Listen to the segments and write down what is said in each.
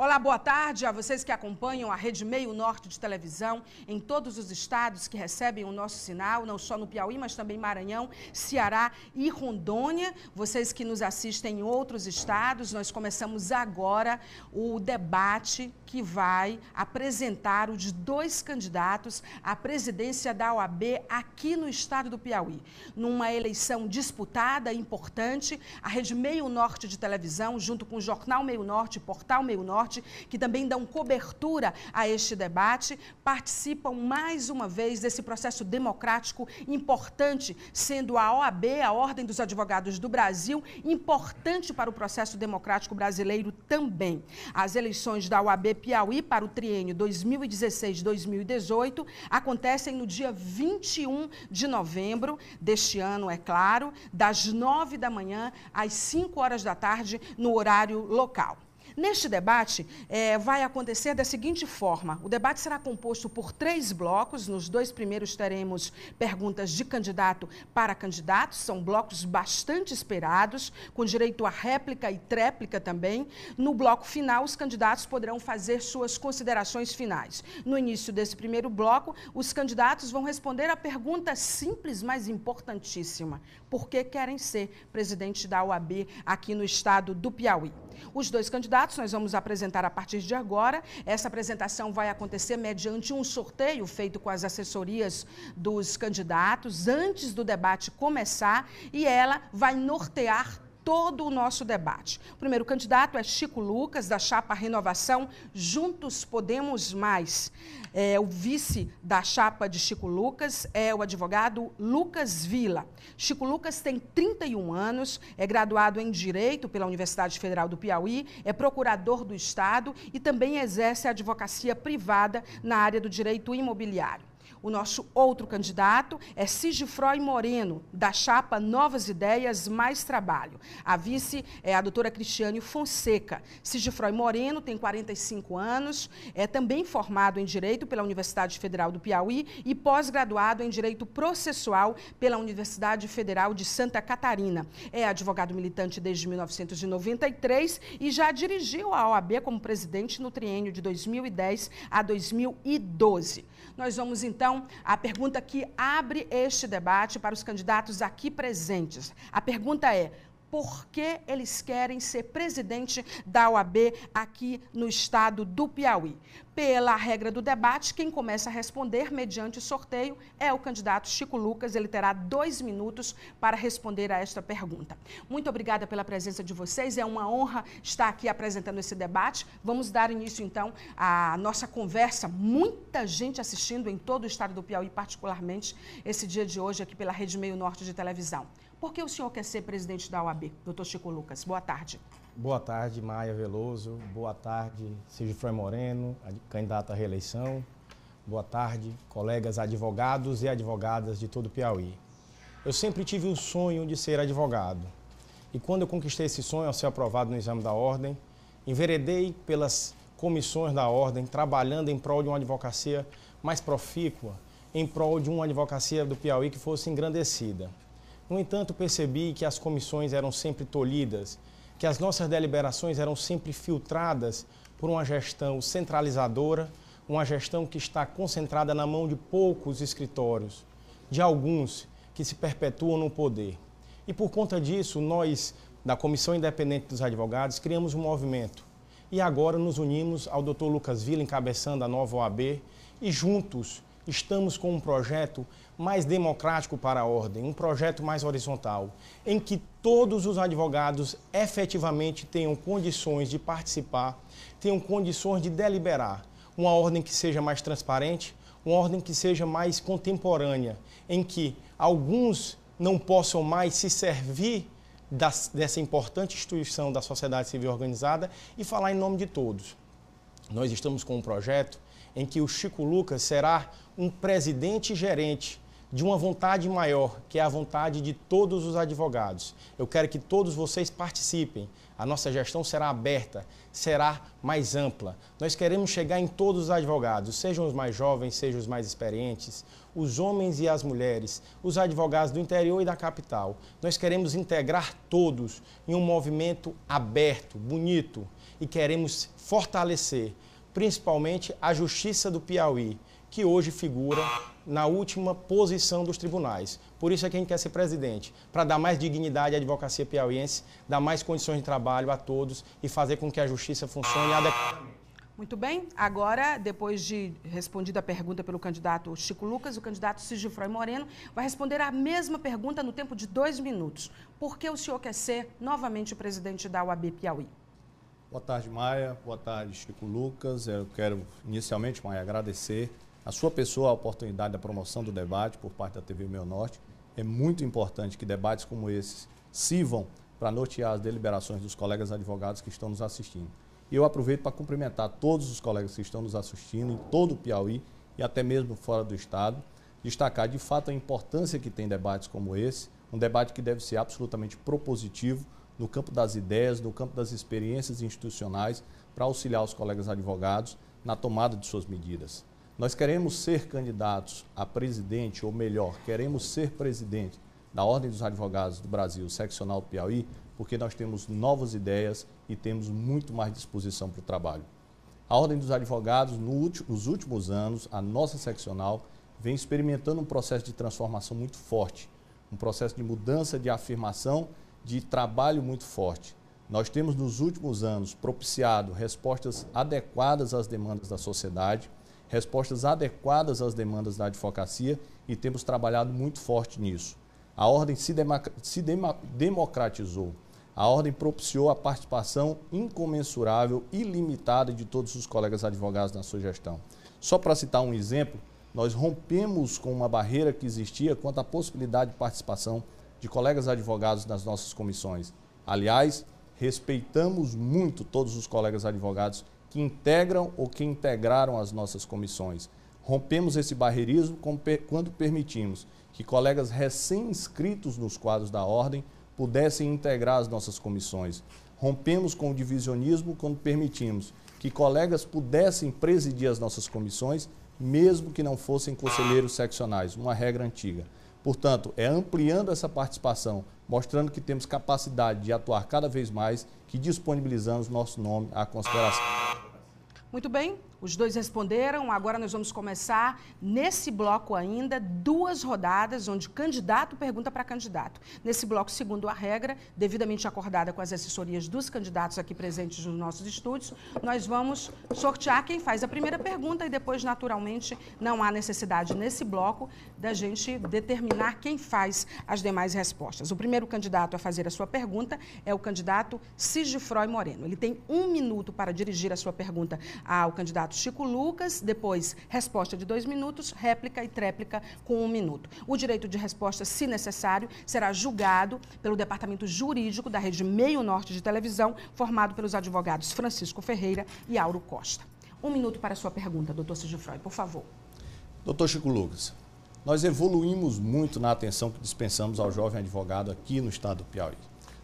Olá, boa tarde a vocês que acompanham a Rede Meio Norte de televisão em todos os estados que recebem o nosso sinal, não só no Piauí, mas também Maranhão, Ceará e Rondônia. Vocês que nos assistem em outros estados, nós começamos agora o debate que vai apresentar os dois candidatos à presidência da OAB aqui no estado do Piauí. Numa eleição disputada e importante, a Rede Meio Norte de televisão, junto com o Jornal Meio Norte, Portal Meio Norte, que também dão cobertura a este debate, participam mais uma vez desse processo democrático importante, sendo a OAB, a Ordem dos Advogados do Brasil, importante para o processo democrático brasileiro também. As eleições da OAB Piauí para o triênio 2016-2018 acontecem no dia 21 de novembro deste ano, é claro, das 9 da manhã às 5 horas da tarde, no horário local. Neste debate, vai acontecer da seguinte forma: o debate será composto por 3 blocos. Nos 2 primeiros teremos perguntas de candidato para candidato, são blocos bastante esperados, com direito a réplica e tréplica também. No bloco final, os candidatos poderão fazer suas considerações finais. No início desse primeiro bloco, os candidatos vão responder a pergunta simples, mas importantíssima: por que querem ser presidente da OAB aqui no estado do Piauí? Os 2 candidatos nós vamos apresentar a partir de agora. Essa apresentação vai acontecer mediante um sorteio feito com as assessorias dos candidatos antes do debate começar, e ela vai nortear todo o nosso debate. O primeiro candidato é Chico Lucas, da chapa Renovação Juntos Podemos Mais. O vice da chapa de Chico Lucas é o advogado Lucas Vila. Chico Lucas tem 31 anos, é graduado em Direito pela Universidade Federal do Piauí, é procurador do Estado e também exerce a advocacia privada na área do direito imobiliário. O nosso outro candidato é Sigifrói Moreno, da chapa Novas Ideias Mais Trabalho. A vice é a doutora Cristiane Fonseca. Sigifrói Moreno tem 45 anos, é também formado em Direito pela Universidade Federal do Piauí e pós-graduado em Direito Processual pela Universidade Federal de Santa Catarina. É advogado militante desde 1993 e já dirigiu a OAB como presidente no triênio de 2010 a 2012. Nós vamos, então, a pergunta que abre este debate para os candidatos aqui presentes. A pergunta é: por que eles querem ser presidente da OAB aqui no estado do Piauí? Pela regra do debate, quem começa a responder mediante sorteio é o candidato Chico Lucas. Ele terá 2 minutos para responder a esta pergunta. Muito obrigada pela presença de vocês. É uma honra estar aqui apresentando esse debate. Vamos dar início, então, à nossa conversa. Muita gente assistindo em todo o estado do Piauí, particularmente esse dia de hoje aqui pela Rede Meio Norte de televisão. Por que o senhor quer ser presidente da OAB, doutor Chico Lucas? Boa tarde. Boa tarde, Maia Veloso. Boa tarde, Sigifrói Moreno, candidato à reeleição. Boa tarde, colegas advogados e advogadas de todo o Piauí. Eu sempre tive o sonho de ser advogado. E quando eu conquistei esse sonho ao ser aprovado no exame da ordem, enveredei pelas comissões da ordem, trabalhando em prol de uma advocacia mais profícua, em prol de uma advocacia do Piauí que fosse engrandecida. No entanto, percebi que as comissões eram sempre tolhidas, que as nossas deliberações eram sempre filtradas por uma gestão centralizadora, uma gestão que está concentrada na mão de poucos escritórios, de alguns que se perpetuam no poder. E por conta disso, nós, da Comissão Independente dos Advogados, criamos um movimento. E agora nos unimos ao Dr. Lucas Vila, encabeçando a nova OAB, e juntos estamos com um projeto mais democrático para a ordem, um projeto mais horizontal, em que todos os advogados efetivamente tenham condições de participar, tenham condições de deliberar. Uma ordem que seja mais transparente, uma ordem que seja mais contemporânea, em que alguns não possam mais se servir dessa importante instituição da sociedade civil organizada e falar em nome de todos. Nós estamos com um projeto em que o Chico Lucas será um presidente gerente de uma vontade maior, que é a vontade de todos os advogados. Eu quero que todos vocês participem. A nossa gestão será aberta, será mais ampla. Nós queremos chegar em todos os advogados, sejam os mais jovens, sejam os mais experientes, os homens e as mulheres, os advogados do interior e da capital. Nós queremos integrar todos em um movimento aberto, bonito, e queremos fortalecer, principalmente a Justiça do Piauí, que hoje figura na última posição dos tribunais. Por isso é que a gente quer ser presidente, para dar mais dignidade à advocacia piauiense, dar mais condições de trabalho a todos e fazer com que a justiça funcione adequadamente. Muito bem. Agora, depois de respondida a pergunta pelo candidato Chico Lucas, o candidato Sigifrói Moreno vai responder a mesma pergunta no tempo de 2 minutos. Por que o senhor quer ser novamente o presidente da OAB Piauí? Boa tarde, Maia. Boa tarde, Chico Lucas. Eu quero, inicialmente, Maia, agradecer a sua pessoa a oportunidade da promoção do debate por parte da TV Meu Norte. É muito importante que debates como esses sirvam para nortear as deliberações dos colegas advogados que estão nos assistindo. E eu aproveito para cumprimentar todos os colegas que estão nos assistindo em todo o Piauí e até mesmo fora do estado, destacar de fato a importância que tem debates como esse, um debate que deve ser absolutamente propositivo no campo das ideias, no campo das experiências institucionais, para auxiliar os colegas advogados na tomada de suas medidas. Nós queremos ser candidatos a presidente, ou melhor, queremos ser presidente da Ordem dos Advogados do Brasil, seccional do Piauí, porque nós temos novas ideias e temos muito mais disposição para o trabalho. A Ordem dos Advogados, nos últimos anos, a nossa seccional, vem experimentando um processo de transformação muito forte, um processo de mudança, de afirmação, de trabalho muito forte. Nós temos, nos últimos anos, propiciado respostas adequadas às demandas da sociedade, respostas adequadas às demandas da advocacia e temos trabalhado muito forte nisso. A Ordem se democratizou. A Ordem propiciou a participação incomensurável, ilimitada de todos os colegas advogados na sua gestão. Só para citar um exemplo, nós rompemos com uma barreira que existia quanto à possibilidade de participação de colegas advogados nas nossas comissões. Aliás, respeitamos muito todos os colegas advogados que integram ou que integraram as nossas comissões. Rompemos esse barreirismo quando permitimos que colegas recém-inscritos nos quadros da Ordem pudessem integrar as nossas comissões. Rompemos com o divisionismo quando permitimos que colegas pudessem presidir as nossas comissões, mesmo que não fossem conselheiros seccionais, uma regra antiga. Portanto, é ampliando essa participação, mostrando que temos capacidade de atuar cada vez mais, que disponibilizamos nosso nome à consideração. Muito bem, os dois responderam. Agora nós vamos começar, nesse bloco ainda, 2 rodadas, onde candidato pergunta para candidato. Nesse bloco, segundo a regra, devidamente acordada com as assessorias dos candidatos aqui presentes nos nossos estúdios, nós vamos sortear quem faz a primeira pergunta e depois, naturalmente, não há necessidade nesse bloco da gente determinar quem faz as demais respostas. O primeiro candidato a fazer a sua pergunta é o candidato Sigifrói Moreno. Ele tem 1 minuto para dirigir a sua pergunta ao candidato Chico Lucas, depois resposta de 2 minutos, réplica e tréplica com 1 minuto. O direito de resposta, se necessário, será julgado pelo Departamento Jurídico da Rede Meio Norte de Televisão, formado pelos advogados Francisco Ferreira e Auro Costa. 1 minuto para a sua pergunta, doutor Sigifrói, por favor. Doutor Chico Lucas, nós evoluímos muito na atenção que dispensamos ao jovem advogado aqui no estado do Piauí.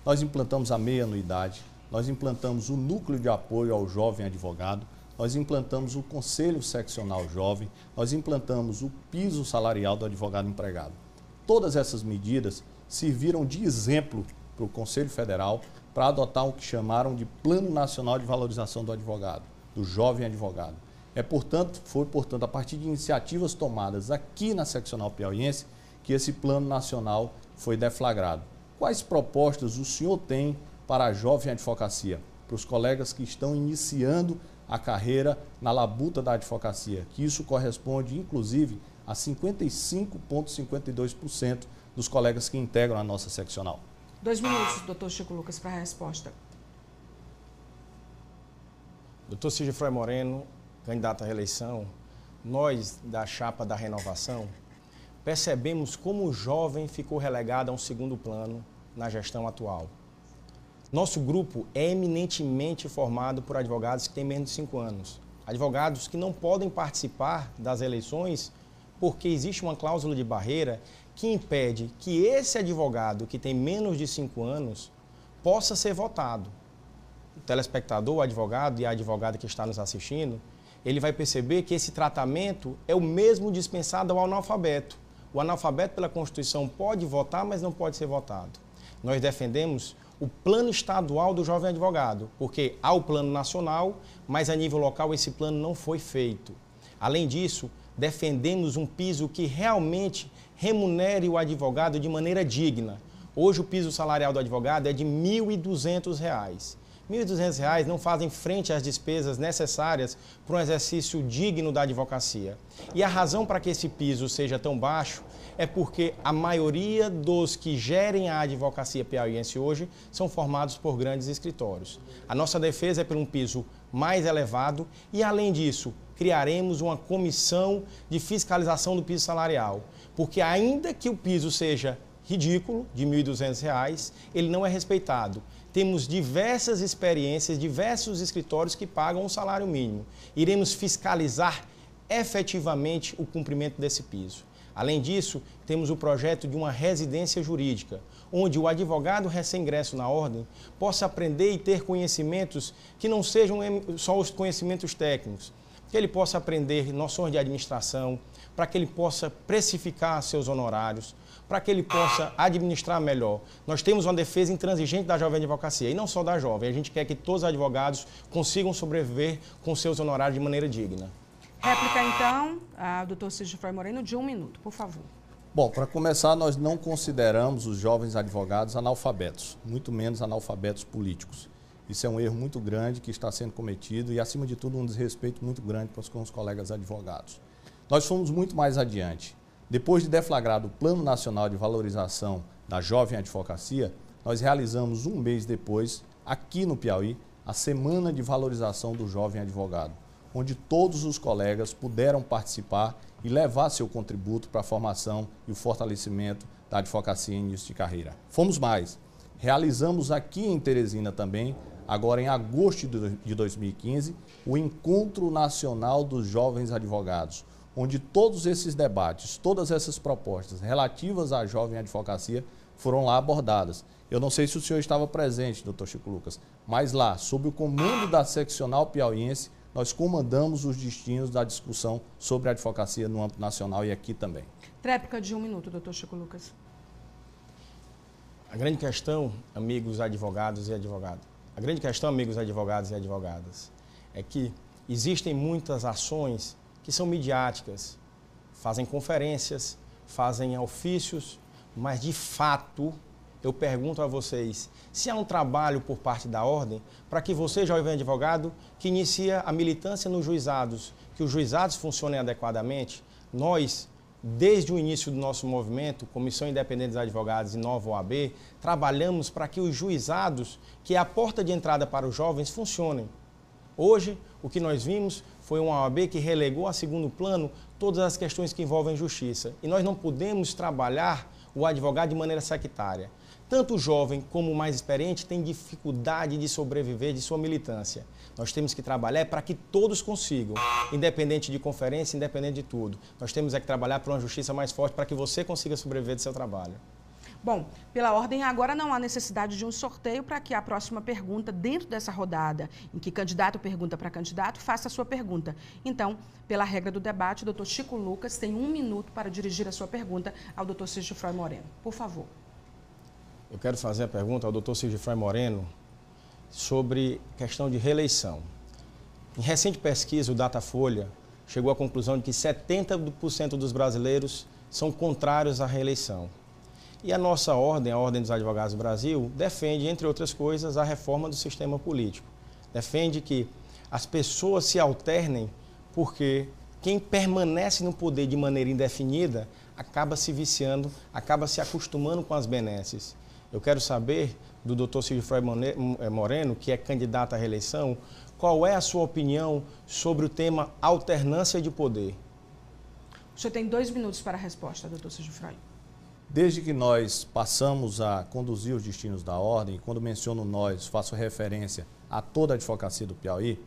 Nós implantamos a meia anuidade, nós implantamos o núcleo de apoio ao jovem advogado, nós implantamos o Conselho Seccional Jovem, nós implantamos o piso salarial do advogado empregado. Todas essas medidas serviram de exemplo para o Conselho Federal para adotar o que chamaram de Plano Nacional de Valorização do Advogado, do jovem advogado. Foi, portanto, a partir de iniciativas tomadas aqui na seccional piauiense que esse plano nacional foi deflagrado. Quais propostas o senhor tem para a jovem advocacia, para os colegas que estão iniciando a carreira na labuta da advocacia, que isso corresponde, inclusive, a 55,52% dos colegas que integram a nossa seccional? 2 minutos, doutor Chico Lucas, para a resposta. Doutor Sigifrói Moreno, candidato à reeleição, nós, da chapa da renovação, percebemos como o jovem ficou relegado a um segundo plano na gestão atual. Nosso grupo é eminentemente formado por advogados que têm menos de 5 anos. Advogados que não podem participar das eleições porque existe uma cláusula de barreira que impede que esse advogado que tem menos de 5 anos possa ser votado. O telespectador, o advogado e a advogada que está nos assistindo, ele vai perceber que esse tratamento é o mesmo dispensado ao analfabeto. O analfabeto, pela Constituição, pode votar, mas não pode ser votado. Nós defendemos o plano estadual do jovem advogado, porque há o plano nacional, mas a nível local esse plano não foi feito. Além disso, defendemos um piso que realmente remunere o advogado de maneira digna. Hoje o piso salarial do advogado é de R$ 1.200. R$ 1.200 não fazem frente às despesas necessárias para um exercício digno da advocacia. E a razão para que esse piso seja tão baixo é porque a maioria dos que gerem a advocacia piauiense hoje são formados por grandes escritórios. A nossa defesa é por um piso mais elevado e, além disso, criaremos uma comissão de fiscalização do piso salarial, porque ainda que o piso seja ridículo, de R$ 1.200, ele não é respeitado. Temos diversas experiências, diversos escritórios que pagam um salário mínimo. Iremos fiscalizar efetivamente o cumprimento desse piso. Além disso, temos o projeto de uma residência jurídica, onde o advogado recém-ingresso na ordem possa aprender e ter conhecimentos que não sejam só os conhecimentos técnicos, que ele possa aprender noções de administração, para que ele possa precificar seus honorários, para que ele possa administrar melhor. Nós temos uma defesa intransigente da jovem advocacia, e não só da jovem. A gente quer que todos os advogados consigam sobreviver com seus honorários de maneira digna. Réplica, então, a doutor Sigifroy Moreno, de 1 minuto, por favor. Bom, para começar, nós não consideramos os jovens advogados analfabetos, muito menos analfabetos políticos. Isso é um erro muito grande que está sendo cometido e, acima de tudo, um desrespeito muito grande com os colegas advogados. Nós fomos muito mais adiante. Depois de deflagrado o Plano Nacional de Valorização da Jovem Advocacia, nós realizamos um mês depois, aqui no Piauí, a Semana de Valorização do Jovem Advogado, onde todos os colegas puderam participar e levar seu contributo para a formação e o fortalecimento da advocacia em início de carreira. Fomos mais. Realizamos aqui em Teresina também, agora em agosto de 2015, o Encontro Nacional dos Jovens Advogados, onde todos esses debates, todas essas propostas relativas à jovem advocacia foram lá abordadas. Eu não sei se o senhor estava presente, doutor Chico Lucas, mas lá, sob o comando da seccional piauiense, nós comandamos os destinos da discussão sobre a advocacia no âmbito nacional e aqui também. Tréplica de 1 minuto, doutor Chico Lucas. A grande questão, amigos advogados e advogadas, é que existem muitas ações que são midiáticas, fazem conferências, fazem ofícios, mas de fato, eu pergunto a vocês, se há um trabalho por parte da ordem para que você, jovem advogado, que inicia a militância nos juizados, que os juizados funcionem adequadamente, nós, desde o início do nosso movimento, Comissão Independente dos Advogados e Nova OAB, trabalhamos para que os juizados, que é a porta de entrada para os jovens, funcionem. Hoje, o que nós vimos foi uma OAB que relegou a segundo plano todas as questões que envolvem justiça. E nós não podemos trabalhar o advogado de maneira sectária. Tanto o jovem como o mais experiente tem dificuldade de sobreviver de sua militância. Nós temos que trabalhar para que todos consigam, independente de conferência, independente de tudo. Nós temos que trabalhar por uma justiça mais forte para que você consiga sobreviver do seu trabalho. Bom, pela ordem, agora não há necessidade de um sorteio para que a próxima pergunta, dentro dessa rodada, em que candidato pergunta para candidato, faça a sua pergunta. Então, pela regra do debate, o doutor Chico Lucas tem 1 minuto para dirigir a sua pergunta ao doutor Sigifroy Moreno. Por favor. Eu quero fazer a pergunta ao doutor Sigifroy Moreno sobre questão de reeleição. Em recente pesquisa, o Datafolha chegou à conclusão de que 70% dos brasileiros são contrários à reeleição. E a nossa ordem, a Ordem dos Advogados do Brasil, defende, entre outras coisas, a reforma do sistema político. Defende que as pessoas se alternem porque quem permanece no poder de maneira indefinida acaba se viciando, acaba se acostumando com as benesses. Eu quero saber do doutor Sigifroy Moreno, que é candidato à reeleição, qual é a sua opinião sobre o tema alternância de poder? O senhor tem 2 minutos para a resposta, doutor Sigifroy. Desde que nós passamos a conduzir os destinos da ordem, e quando menciono nós, faço referência a toda a advocacia do Piauí,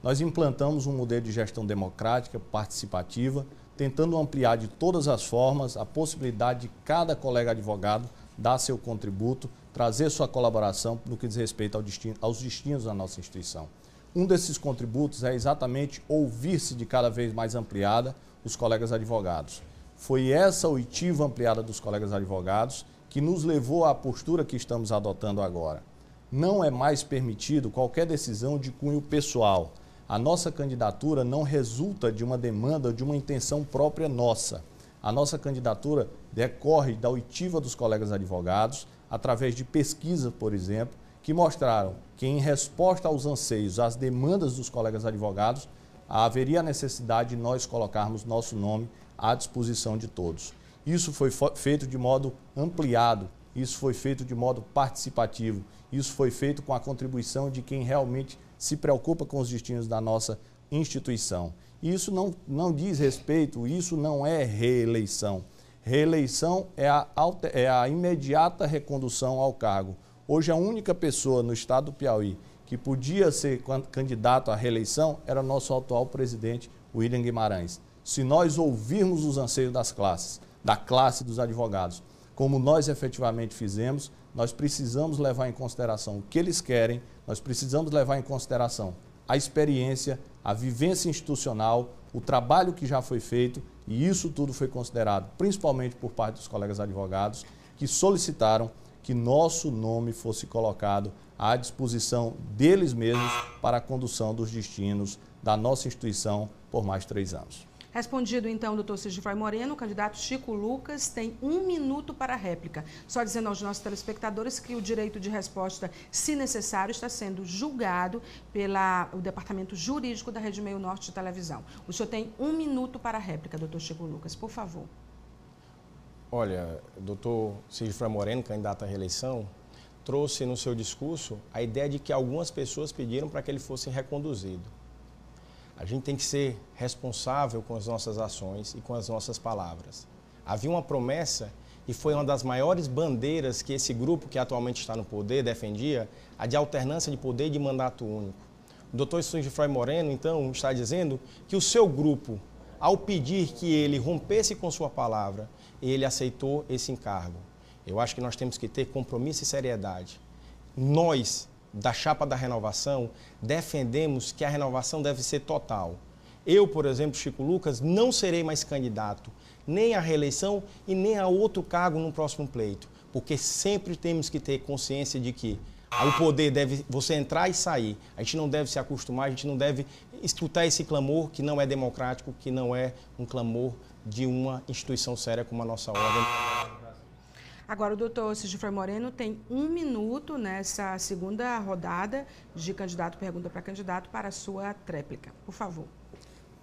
nós implantamos um modelo de gestão democrática, participativa, tentando ampliar de todas as formas a possibilidade de cada colega advogado dar seu contributo, trazer sua colaboração no que diz respeito aos destinos da nossa instituição. Um desses contributos é exatamente ouvir-se de cada vez mais ampliada os colegas advogados. Foi essa oitiva ampliada dos colegas advogados que nos levou à postura que estamos adotando agora. não é mais permitido qualquer decisão de cunho pessoal. A nossa candidatura não resulta de uma demanda ou de uma intenção própria nossa. A nossa candidatura decorre da oitiva dos colegas advogados, através de pesquisa, por exemplo, que mostraram que, em resposta aos anseios, às demandas dos colegas advogados, haveria a necessidade de nós colocarmos nosso nome à disposição de todos. Isso foi feito de modo ampliado, isso foi feito de modo participativo, isso foi feito com a contribuição de quem realmente se preocupa com os destinos da nossa instituição. Isso não diz respeito, isso não é reeleição. Reeleição é a imediata recondução ao cargo. Hoje, a única pessoa no estado do Piauí que podia ser candidato à reeleição era o nosso atual presidente, William Guimarães. Se nós ouvirmos os anseios das classes, da classe dos advogados, como nós efetivamente fizemos, nós precisamos levar em consideração o que eles querem, nós precisamos levar em consideração a experiência, a vivência institucional, o trabalho que já foi feito, e isso tudo foi considerado, principalmente por parte dos colegas advogados, que solicitaram que nosso nome fosse colocado à disposição deles mesmos para a condução dos destinos da nossa instituição por mais 3 anos. Respondido, então, doutor Sigifroy Moreno, o candidato Chico Lucas tem 1 minuto para a réplica. Só dizendo aos nossos telespectadores que o direito de resposta, se necessário, está sendo julgado pelo Departamento Jurídico da Rede Meio Norte de Televisão. O senhor tem 1 minuto para a réplica, doutor Chico Lucas, por favor. Olha, doutor Sigifroy Moreno, candidato à reeleição, trouxe no seu discurso a ideia de que algumas pessoas pediram para que ele fosse reconduzido. A gente tem que ser responsável com as nossas ações e com as nossas palavras. Havia uma promessa e foi uma das maiores bandeiras que esse grupo que atualmente está no poder defendia, a de alternância de poder e de mandato único. O doutor Sigifroy Moreno, então, está dizendo que o seu grupo, ao pedir que ele rompesse com sua palavra, ele aceitou esse encargo. Eu acho que nós temos que ter compromisso e seriedade. Nós, da chapa da renovação, defendemos que a renovação deve ser total. Eu, por exemplo, Chico Lucas, não serei mais candidato nem à reeleição e nem a outro cargo no próximo pleito, porque sempre temos que ter consciência de que o poder deve você entrar e sair. A gente não deve se acostumar, a gente não deve escutar esse clamor que não é democrático, que não é um clamor de uma instituição séria como a nossa ordem. Agora, o doutor Sigifroy Moreno tem 1 minuto nessa segunda rodada de candidato pergunta para candidato para a sua tréplica. Por favor.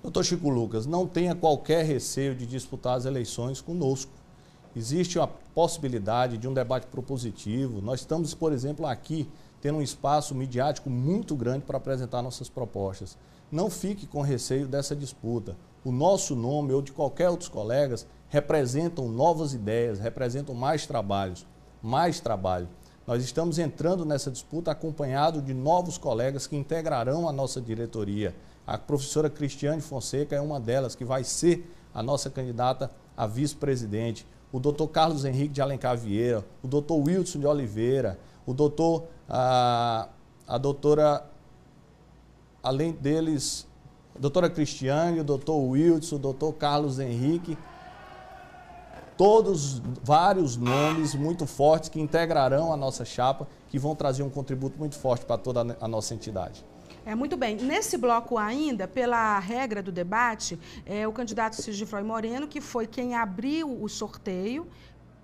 Doutor Chico Lucas, não tenha qualquer receio de disputar as eleições conosco. Existe a possibilidade de um debate propositivo. Nós estamos, por exemplo, aqui tendo um espaço midiático muito grande para apresentar nossas propostas. Não fique com receio dessa disputa. O nosso nome ou de qualquer outros colegas representam novas ideias, representam mais trabalhos, mais trabalho. Nós estamos entrando nessa disputa acompanhado de novos colegas que integrarão a nossa diretoria. A professora Cristiane Fonseca é uma delas, que vai ser a nossa candidata a vice-presidente. O doutor Carlos Henrique de Alencar Vieira, o doutor Wilson de Oliveira, o doutor, a doutora, além deles, a doutora Cristiane, o doutor Wilson, o doutor Carlos Henrique, todos vários nomes muito fortes que integrarão a nossa chapa, que vão trazer um contributo muito forte para toda a nossa entidade. Muito bem. Nesse bloco ainda, pela regra do debate, o candidato Sigifroy Moreno, que foi quem abriu o sorteio,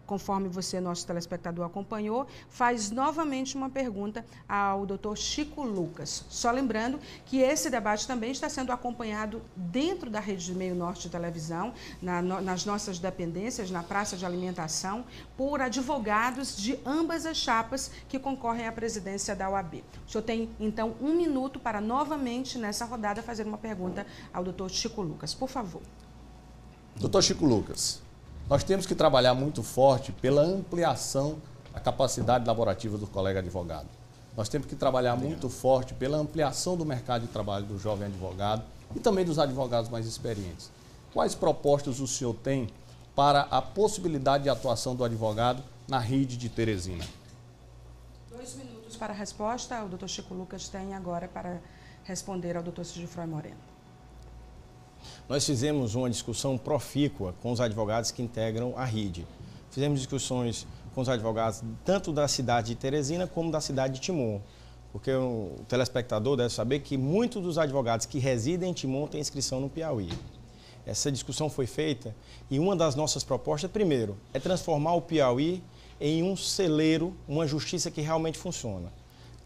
conforme você, nosso telespectador, acompanhou, faz novamente uma pergunta ao doutor Chico Lucas. Só lembrando que esse debate também está sendo acompanhado dentro da Rede Meio Norte de Televisão, nas nossas dependências, na praça de alimentação, por advogados de ambas as chapas que concorrem à presidência da OAB. O senhor tem, então, 1 minuto para novamente, nessa rodada, fazer uma pergunta ao doutor Chico Lucas. Por favor. Doutor Chico Lucas, nós temos que trabalhar muito forte pela ampliação da capacidade laborativa do colega advogado. Nós temos que trabalhar muito forte pela ampliação do mercado de trabalho do jovem advogado e também dos advogados mais experientes. Quais propostas o senhor tem para a possibilidade de atuação do advogado na rede de Teresina? 2 minutos para a resposta. O doutor Chico Lucas tem agora para responder ao doutor Sigifroy Moreno. Nós fizemos uma discussão profícua com os advogados que integram a RIDE. Fizemos discussões com os advogados tanto da cidade de Teresina como da cidade de Timon. Porque o telespectador deve saber que muitos dos advogados que residem em Timon têm inscrição no Piauí. Essa discussão foi feita e uma das nossas propostas, primeiro, é transformar o Piauí em um celeiro, uma justiça que realmente funciona.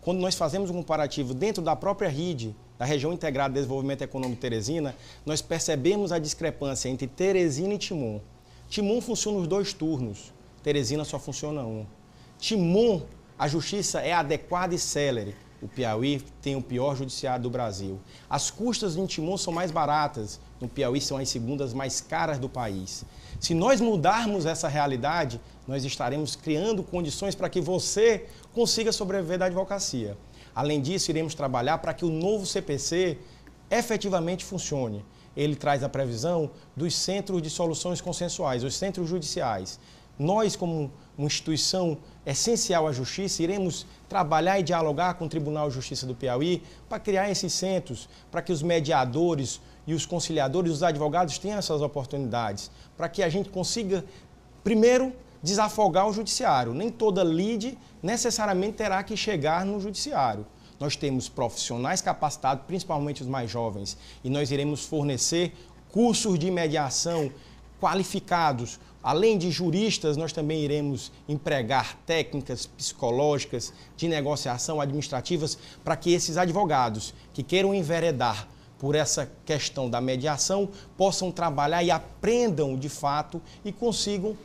Quando nós fazemos um comparativo dentro da própria RID, da Região Integrada de Desenvolvimento Econômico Teresina, nós percebemos a discrepância entre Teresina e Timon. Timon funciona os 2 turnos, Teresina só funciona um. Timon, a justiça é adequada e célere. O Piauí tem o pior judiciário do Brasil. As custas em Timon são mais baratas, no Piauí são as segundas mais caras do país. Se nós mudarmos essa realidade, nós estaremos criando condições para que você consiga sobreviver da advocacia. Além disso, iremos trabalhar para que o novo CPC efetivamente funcione. Ele traz a previsão dos centros de soluções consensuais, os centros judiciais. Nós, como uma instituição essencial à justiça, iremos trabalhar e dialogar com o Tribunal de Justiça do Piauí para criar esses centros, para que os mediadores e os conciliadores, os advogados tenham essas oportunidades, para que a gente consiga, primeiro, desafogar o judiciário. Nem toda lide necessariamente terá que chegar no judiciário. Nós temos profissionais capacitados, principalmente os mais jovens, e nós iremos fornecer cursos de mediação qualificados. Além de juristas, nós também iremos empregar técnicas psicológicas de negociação administrativas para que esses advogados que queiram enveredar por essa questão da mediação possam trabalhar e aprendam de fato e consigam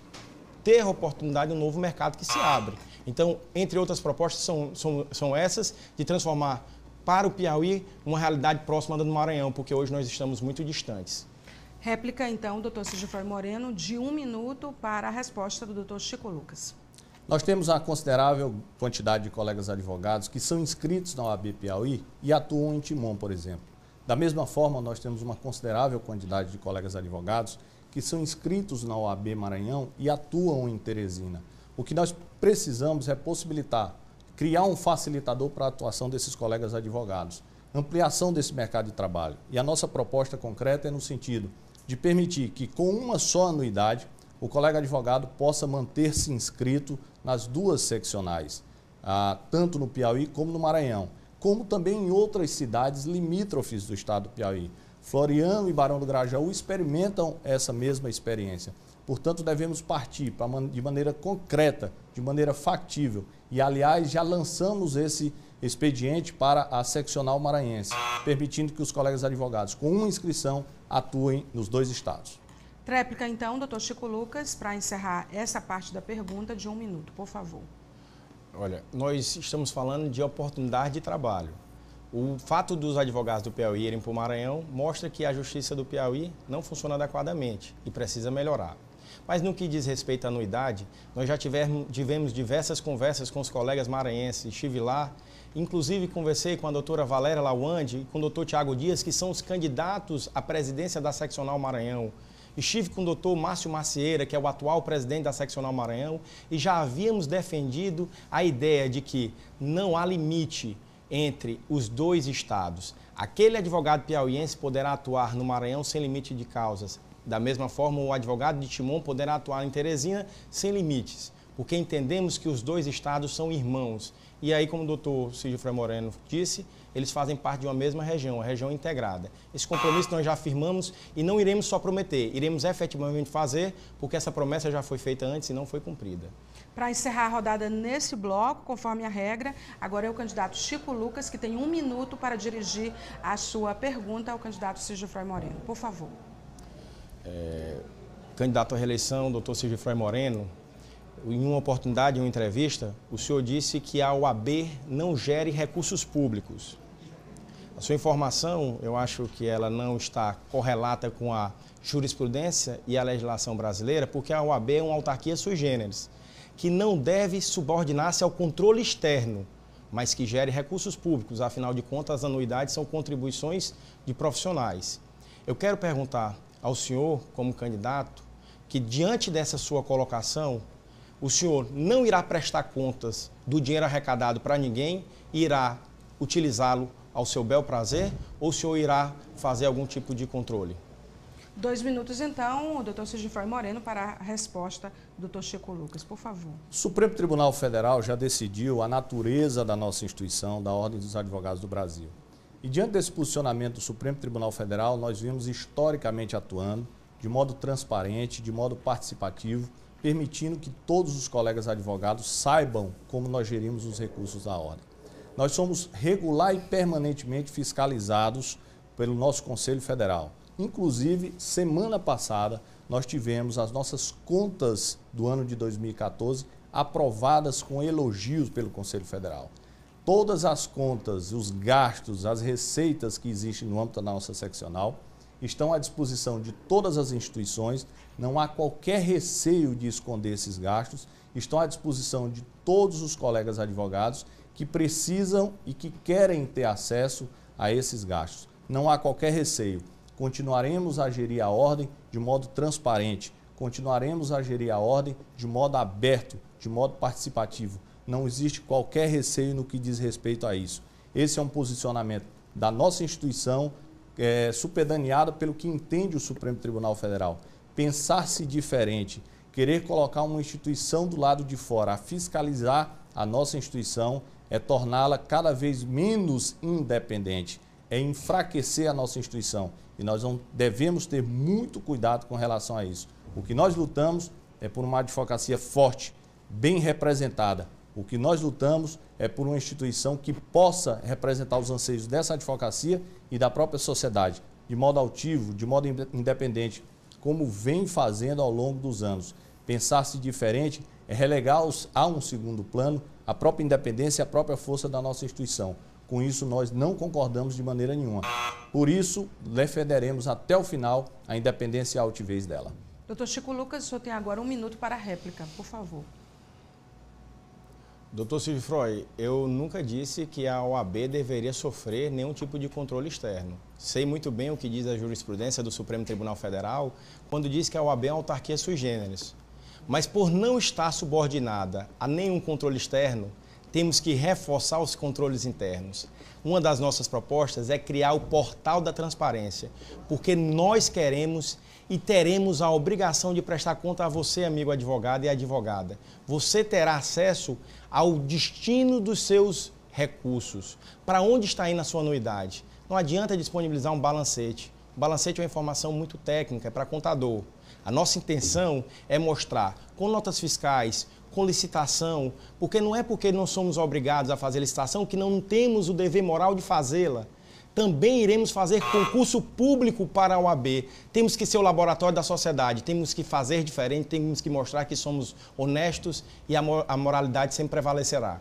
ter a oportunidade de um novo mercado que se abre. Então, entre outras propostas, são essas de transformar para o Piauí uma realidade próxima do Maranhão, porque hoje nós estamos muito distantes. Réplica, então, doutor Sigifredo Moreno, de 1 minuto para a resposta do doutor Chico Lucas. Nós temos uma considerável quantidade de colegas advogados que são inscritos na OAB Piauí e atuam em Timon, por exemplo. Da mesma forma, nós temos uma considerável quantidade de colegas advogados que são inscritos na OAB Maranhão e atuam em Teresina. O que nós precisamos é possibilitar, criar um facilitador para a atuação desses colegas advogados, ampliação desse mercado de trabalho. E a nossa proposta concreta é no sentido de permitir que, com uma só anuidade, o colega advogado possa manter-se inscrito nas 2 seccionais, tanto no Piauí como no Maranhão, como também em outras cidades limítrofes do estado do Piauí. Floriano e Barão do Grajaú experimentam essa mesma experiência. Portanto, devemos partir de maneira concreta, de maneira factível. E, aliás, já lançamos esse expediente para a seccional maranhense, permitindo que os colegas advogados, com uma inscrição, atuem nos 2 estados. Tréplica, então, doutor Chico Lucas, para encerrar essa parte da pergunta, de 1 minuto, por favor. Olha, nós estamos falando de oportunidade de trabalho. O fato dos advogados do Piauí irem para o Maranhão mostra que a justiça do Piauí não funciona adequadamente e precisa melhorar. Mas no que diz respeito à anuidade, nós já tivemos diversas conversas com os colegas maranhenses. Estive lá, inclusive conversei com a doutora Valéria Lawande e com o doutor Tiago Dias, que são os candidatos à presidência da Seccional Maranhão. Estive com o doutor Márcio Macieira, que é o atual presidente da Seccional Maranhão, e já havíamos defendido a ideia de que não há limite entre os 2 estados. Aquele advogado piauiense poderá atuar no Maranhão sem limite de causas. Da mesma forma, o advogado de Timon poderá atuar em Teresina sem limites, porque entendemos que os 2 estados são irmãos. E aí, como o doutor Sigifredo Moreno disse, eles fazem parte de uma mesma região, a região integrada. Esse compromisso nós já afirmamos e não iremos só prometer, iremos efetivamente fazer, porque essa promessa já foi feita antes e não foi cumprida. Para encerrar a rodada nesse bloco, conforme a regra, agora é o candidato Chico Lucas, que tem 1 minuto para dirigir a sua pergunta ao candidato Sigifredo Moreno. Por favor. Candidato à reeleição, doutor Sigifredo Moreno, em uma oportunidade, em uma entrevista, o senhor disse que a OAB não gere recursos públicos. A sua informação, eu acho que ela não está correlata com a jurisprudência e a legislação brasileira, porque a OAB é uma autarquia sui generis, que não deve subordinar-se ao controle externo, mas que gere recursos públicos. Afinal de contas, as anuidades são contribuições de profissionais. Eu quero perguntar ao senhor, como candidato, que diante dessa sua colocação, o senhor não irá prestar contas do dinheiro arrecadado para ninguém e irá utilizá-lo ao seu bel prazer, ou o senhor irá fazer algum tipo de controle? 2 minutos, então, o doutor Sigifroy Moreno para a resposta do doutor Chico Lucas, por favor. O Supremo Tribunal Federal já decidiu a natureza da nossa instituição, da Ordem dos Advogados do Brasil. E diante desse posicionamento do Supremo Tribunal Federal, nós vimos historicamente atuando de modo transparente, de modo participativo, permitindo que todos os colegas advogados saibam como nós gerimos os recursos da Ordem. Nós somos regular e permanentemente fiscalizados pelo nosso Conselho Federal. Inclusive, semana passada, nós tivemos as nossas contas do ano de 2014 aprovadas com elogios pelo Conselho Federal. Todas as contas, os gastos, as receitas que existem no âmbito da nossa seccional estão à disposição de todas as instituições, não há qualquer receio de esconder esses gastos, estão à disposição de todos os colegas advogados que precisam e que querem ter acesso a esses gastos. Não há qualquer receio. Continuaremos a gerir a ordem de modo transparente, continuaremos a gerir a ordem de modo aberto, de modo participativo. Não existe qualquer receio no que diz respeito a isso. Esse é um posicionamento da nossa instituição, supedaneado pelo que entende o Supremo Tribunal Federal. Pensar-se diferente, querer colocar uma instituição do lado de fora a fiscalizar a nossa instituição é torná-la cada vez menos independente, é enfraquecer a nossa instituição. E nós devemos ter muito cuidado com relação a isso. O que nós lutamos é por uma advocacia forte, bem representada. O que nós lutamos é por uma instituição que possa representar os anseios dessa advocacia e da própria sociedade, de modo altivo, de modo independente, como vem fazendo ao longo dos anos. Pensar-se diferente é relegar a um segundo plano a própria independência e a própria força da nossa instituição. Com isso, nós não concordamos de maneira nenhuma. Por isso, defenderemos até o final a independência e a altivez dela. Doutor Chico Lucas, o senhor tem agora 1 minuto para a réplica, por favor. Doutor Sigifroy, eu nunca disse que a OAB deveria sofrer nenhum tipo de controle externo. Sei muito bem o que diz a jurisprudência do Supremo Tribunal Federal quando diz que a OAB é uma autarquia sui generis. Mas por não estar subordinada a nenhum controle externo, temos que reforçar os controles internos. Uma das nossas propostas é criar o portal da transparência, porque nós queremos e teremos a obrigação de prestar conta a você, amigo advogado e advogada. Você terá acesso ao destino dos seus recursos, para onde está indo a sua anuidade. Não adianta disponibilizar um balancete. O balancete é uma informação muito técnica, é para contador. A nossa intenção é mostrar com notas fiscais, com licitação, porque não é porque não somos obrigados a fazer licitação que não temos o dever moral de fazê-la. Também iremos fazer concurso público para a OAB. Temos que ser o laboratório da sociedade, temos que fazer diferente, temos que mostrar que somos honestos e a moralidade sempre prevalecerá.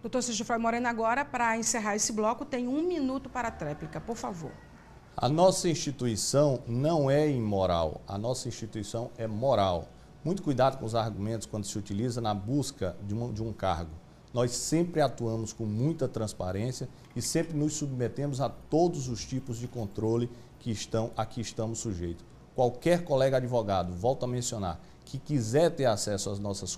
Doutor Sigifroy Moreno, agora, para encerrar esse bloco, tem 1 minuto para a tréplica, por favor. A nossa instituição não é imoral, a nossa instituição é moral. Muito cuidado com os argumentos quando se utiliza na busca de um cargo. Nós sempre atuamos com muita transparência e sempre nos submetemos a todos os tipos de controle a que estamos sujeitos. Qualquer colega advogado, volto a mencionar, que quiser ter acesso às nossas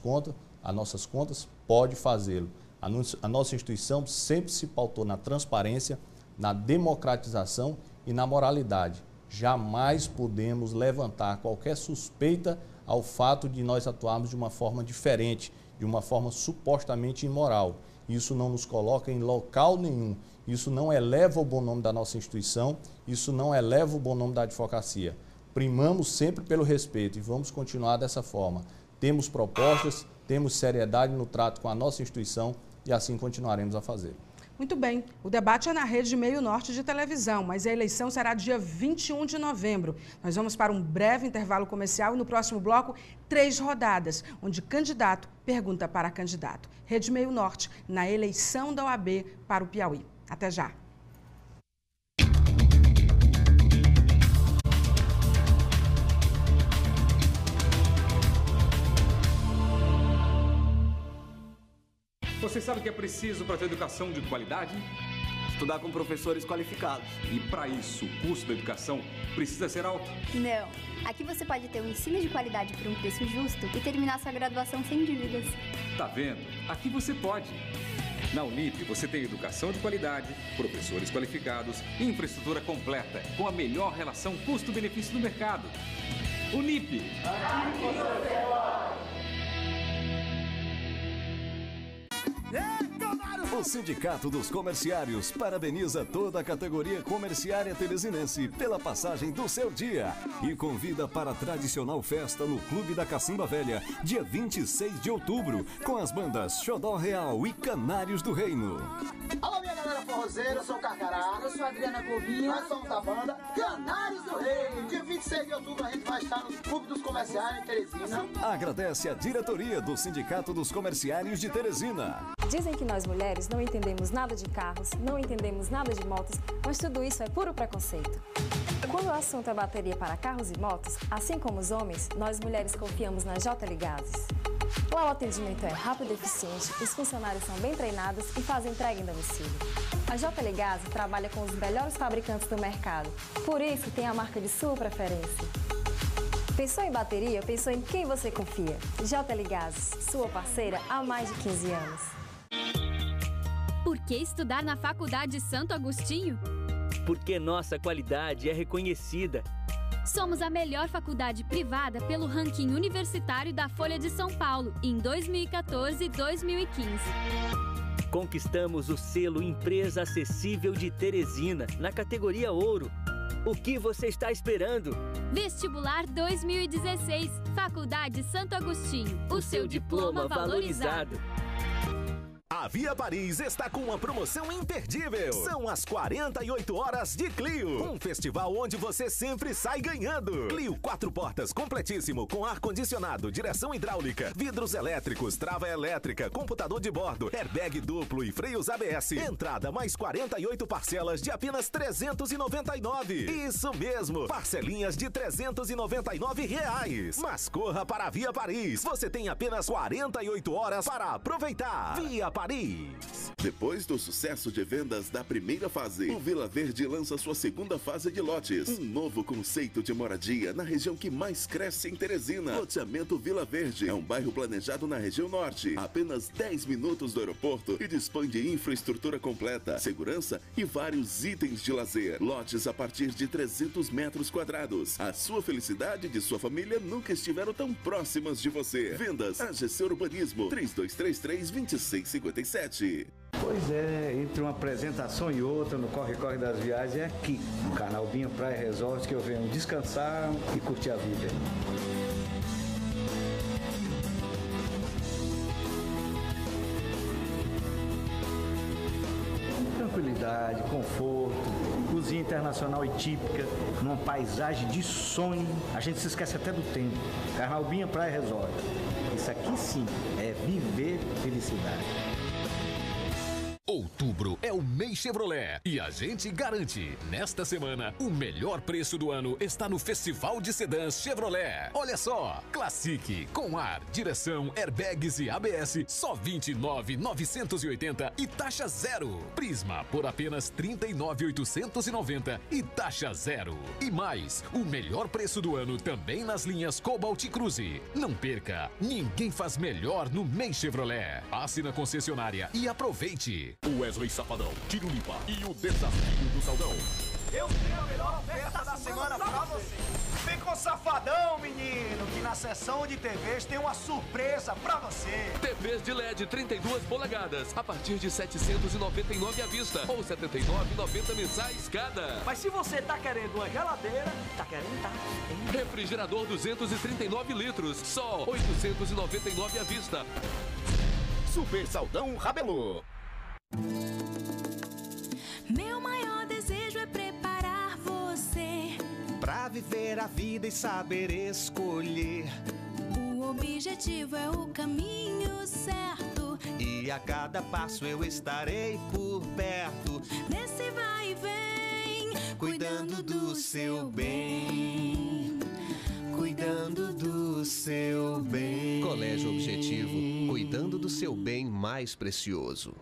contas, pode fazê-lo. A nossa instituição sempre se pautou na transparência, na democratização e na moralidade. Jamais podemos levantar qualquer suspeita ao fato de nós atuarmos de uma forma diferente, de uma forma supostamente imoral. Isso não nos coloca em local nenhum, isso não eleva o bom nome da nossa instituição, isso não eleva o bom nome da advocacia. Primamos sempre pelo respeito e vamos continuar dessa forma. Temos propostas, temos seriedade no trato com a nossa instituição e assim continuaremos a fazer. Muito bem, o debate é na Rede Meio Norte de televisão, mas a eleição será dia 21 de novembro. Nós vamos para um breve intervalo comercial e no próximo bloco, 3 rodadas, onde candidato pergunta para candidato. Rede Meio Norte, na eleição da OAB para o Piauí. Até já. Você sabe o que é preciso para ter educação de qualidade? Estudar com professores qualificados. E para isso, o custo da educação precisa ser alto? Não. Aqui você pode ter um ensino de qualidade por um preço justo e terminar sua graduação sem dívidas. Tá vendo? Aqui você pode. Na Unip, você tem educação de qualidade, professores qualificados e infraestrutura completa, com a melhor relação custo-benefício do mercado. Unip! Aqui você pode! O Sindicato dos Comerciários parabeniza toda a categoria comerciária teresinense pela passagem do seu dia e convida para a tradicional festa no Clube da Cacimba Velha, dia 26 de outubro, com as bandas Xodó Real e Canários do Reino. Alô, minha galera forrozeira, eu sou o Carcará. Eu sou a Adriana Govinho. Nós somos da banda Canários do Reino. Dia 26 de outubro a gente vai estar no Clube dos Comerciários em Teresina. Agradece a diretoria do Sindicato dos Comerciários de Teresina. Dizem que nós mulheres não entendemos nada de carros, não entendemos nada de motos, mas tudo isso é puro preconceito. Quando o assunto é bateria para carros e motos, assim como os homens, nós mulheres confiamos na JL Gases. Lá o atendimento é rápido e eficiente, os funcionários são bem treinados e fazem entrega em domicílio. A JL Gases trabalha com os melhores fabricantes do mercado, por isso tem a marca de sua preferência. Pensou em bateria? Pensou em quem você confia? JL Gases, sua parceira há mais de 15 anos. Por que estudar na Faculdade Santo Agostinho? Porque nossa qualidade é reconhecida. Somos a melhor faculdade privada pelo ranking universitário da Folha de São Paulo em 2014 e 2015. Conquistamos o selo Empresa Acessível de Teresina, na categoria Ouro. O que você está esperando? Vestibular 2016, Faculdade Santo Agostinho. O seu diploma valorizado. A Via Paris está com uma promoção imperdível. São as 48 horas de Clio. Um festival onde você sempre sai ganhando. Clio 4 portas completíssimo com ar-condicionado, direção hidráulica, vidros elétricos, trava elétrica, computador de bordo, airbag duplo e freios ABS. Entrada mais 48 parcelas de apenas R$ 399. Isso mesmo, parcelinhas de R$ 399 reais. Mas corra para a Via Paris. Você tem apenas 48 horas para aproveitar. Via Paris. Depois do sucesso de vendas da primeira fase, o Vila Verde lança sua segunda fase de lotes. Um novo conceito de moradia na região que mais cresce em Teresina. Loteamento Vila Verde é um bairro planejado na região norte, a apenas 10 minutos do aeroporto e dispõe de infraestrutura completa, segurança e vários itens de lazer. Lotes a partir de 300 metros quadrados. A sua felicidade e de sua família nunca estiveram tão próximas de você. Vendas AGC Urbanismo 3233-2657. Pois é, entre uma apresentação e outra no Corre-Corre das Viagens é aqui, no Carnaubinho Praia Resort, que eu venho descansar e curtir a vida. Tranquilidade, conforto, cozinha internacional e típica, numa paisagem de sonho. A gente se esquece até do tempo. Carnaubinho Praia Resort. Isso aqui sim é viver felicidade. Outubro é o mês Chevrolet e a gente garante, nesta semana, o melhor preço do ano está no Festival de Sedãs Chevrolet. Olha só, Classic, com ar, direção, airbags e ABS, só R$ 29.980 e taxa zero. Prisma, por apenas R$ 39.890 e taxa zero. E mais, o melhor preço do ano também nas linhas Cobalt e Cruze. Não perca, ninguém faz melhor no mês Chevrolet. Passe na concessionária e aproveite. O Wesley Safadão, Tiro Limpa e o Desafio do Saldão. Eu tenho a melhor oferta da semana pra você. Vem com o Safadão, menino, que na seção de TVs tem uma surpresa pra você. TVs de LED 32 polegadas, a partir de R$ 799 à vista ou R$ 79,90 mensais cada. Mas se você tá querendo uma geladeira, tá querendo tá. Refrigerador 239 litros, só R$ 899 à vista. Super Saldão Rabelô. Meu maior desejo é preparar você pra viver a vida e saber escolher. O objetivo é o caminho certo e a cada passo eu estarei por perto. Nesse vai e vem, cuidando do seu bem. Cuidando do seu bem. Colégio Objetivo, cuidando do seu bem mais precioso.